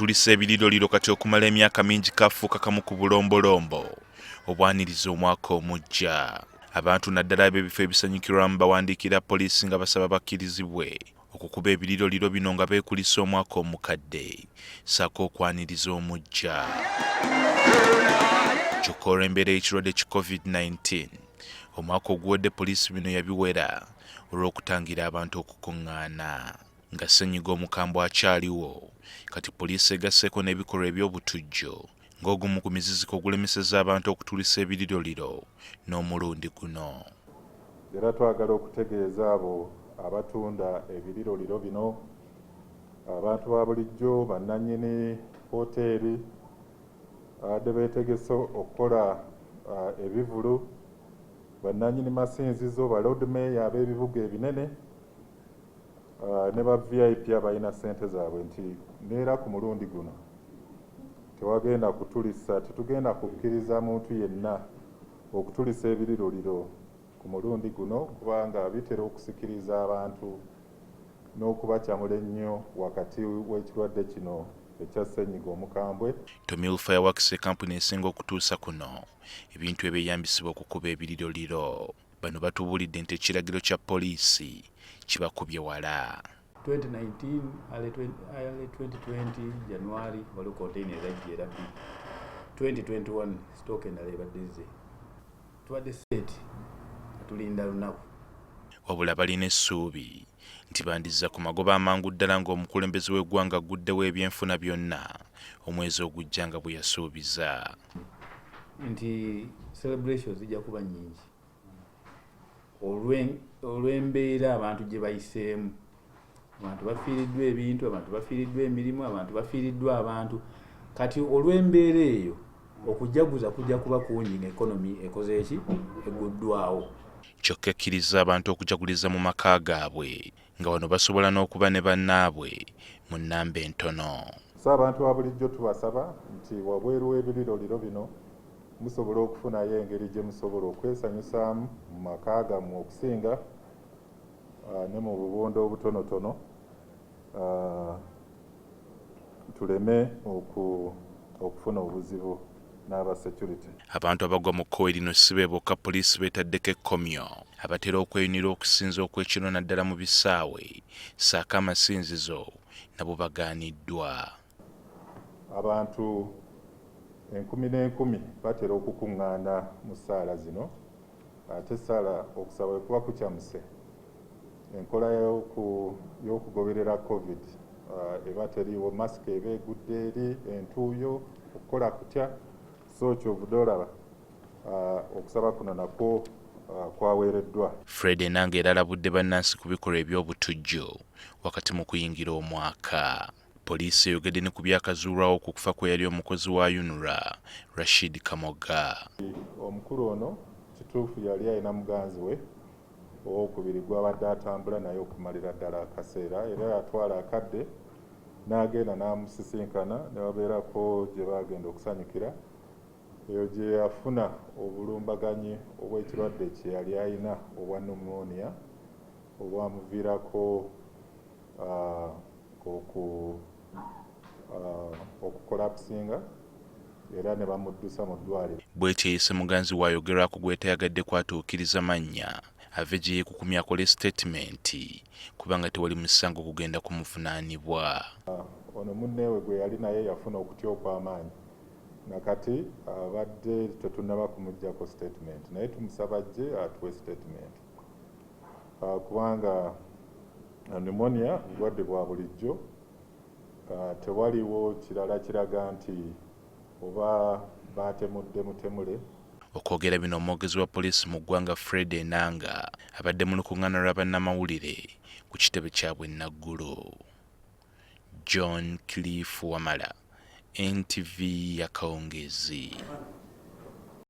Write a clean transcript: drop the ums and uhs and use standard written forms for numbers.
kutulisa ebiriroliro kati okumala emyaka mingi kafuuka kamu ku bulombolombo obwaniriza omwaka omuggya. Abantu naddala ab'ebifo ebisanyukirwamu bawandiikira poliisi nga basaba bakkirizibwe okukuba ebiriroliro bino nga beekulisa omwaka omukadde ssaako okwaniriza omuggya. Kyokka olw'embeera y'ekirwadde ki COVID-19 omwaka oguwedde poliisi bino yabiwera olw'okutangira abantu okukungana. Nga ssenyiga omukambwe akyaliwo, kati poliisi egasseeko n'ebikolwa eby'obutujju ng'ogumu ku miziziko ogulemeseza abantu okutulisa ebiriroliro n'omulundi guno. Era twagala okutegeeza abo abatunda ebiriroliro bino, abantu ba bulijjo, bannannyini hoteeri abadde beetegese okukola ebivulu, bannannyini masinzizo, ba Lord Mayor ab'ebibuga ebinene ne ba VIP abalina ssente zaabwe nti neera ku mulundi guno tewagenda kutulisa, tetugenda kukkiriza muntu yenna okutulisa ebiriroliro ku mulundi guno kubanga bitera okusikiriza abantu n'okubakyamula ennyo wakati w'ekirwadde kino ekya ssenyiga omukambwe. Tomil Fireworks kampuni esinga okutuusa kuno ebintu ebyeyambisibwa okukuba ebiriroliro. Bano batubuulidde nti ekiragiro kya poliisi kibakubye wala. 2019 ale 2020 January waliwo container ezajja era 2021 stock endala ebadde tubadde set atulinda lunaku. Wabula balina essuubi nti bandizza ku magoba amangu ddala ng'omukulembeze w'eggwanga aguddewo ebyenfuna byonna omwezi ogujja nga bwe yasuubiza. Nti celebrations zijja kuba nnyingi olw'embeera abantu gye bayiseemu. Abantu bafiiriddwa ebintu, abantu bafiiriddwa emirimu, abantu bafiiriddwa abantu. Kati olw'embeera eyo okujaguza kujja kuba kungi ng'ekonomi ekoze eki eguddwawo. Kyokka ekkiriza abantu okujaguliza mu maka gaabwe nga wano basobola n'okuba ne bannaabwe mu nnamba entono. So abantu ba bulijjo tubasaba nti wabweru w'ebiriroliro bino musobola okufunayo engeri gye musobola okwesanyusaamu mu maka gammwe okusinga ne mu bubondo obutonotono, tuleme okufuna obuzibu n'aba security. Abantu abagwa mu kkowe lino si be bokka poliisi beetaddeko ekkomyo abatera okweyunira okusinza okw'ekiro naddala mu bisaawe ssaako amasinzizo nabo bagaaniddwa. Abantu 10,000 batera okukuŋŋaana mu ssaala zino, ate ssaala okusaba kuba kukyamuse. Enkola y'okugoberera COVID eba teriiwo, masika eba egudde eri, entuuyo okukola kutya, so kyovudde olaba okusaba kuno nakwo kwaweereddwa. Fred Enanga era alabudde bannansi ku bikolwa eby'obutujju wakati mu kuyingira omwaka. Poliisi eyogedde ne ku byakazuulwawo ku kufa kwe yali omukozi wa UNRA Rashid Kamoga. Omukulu ono kituufu yali alina muganzi we owokubiri gw'abadde atambula naye okumalira ddala akaseera, era yatwala akadde n'agenda n'amusisinkana ne babeerako gye baagenda okusanyukira. Eyo gye yafuna obulumbaganyi obw'ekirwadde kye yali alina obwa pneumonia obwamuviirako okukolapusinga era ne bamuddusa mu ddwaliro. Bw'etyo yise muganzi waayogerwako gwetayagadde kwatuukiriza mannya ave gye yeekukumya akole statement kubanga tewali musango kugenda kumuvunaanibwa. Ono munneewe gwe yali naye yafuna okutya okw'amaanyi nakati abadde tetunnaba kumuggyako statement naye tumusaba gye atuwe statement kubanga pneumonia bulwadde bwa bulijjo, tewaliwo kirala kiraga nti oba baatemudde mutemule. Okwogera bino omwogezi wa poliisi mu ggwanga Fred Enanga abadde mu lukungana lw'abannamawulire ku kitebe kyabwe Naguru. John Cliff Wamala, NTV Akawungeezi.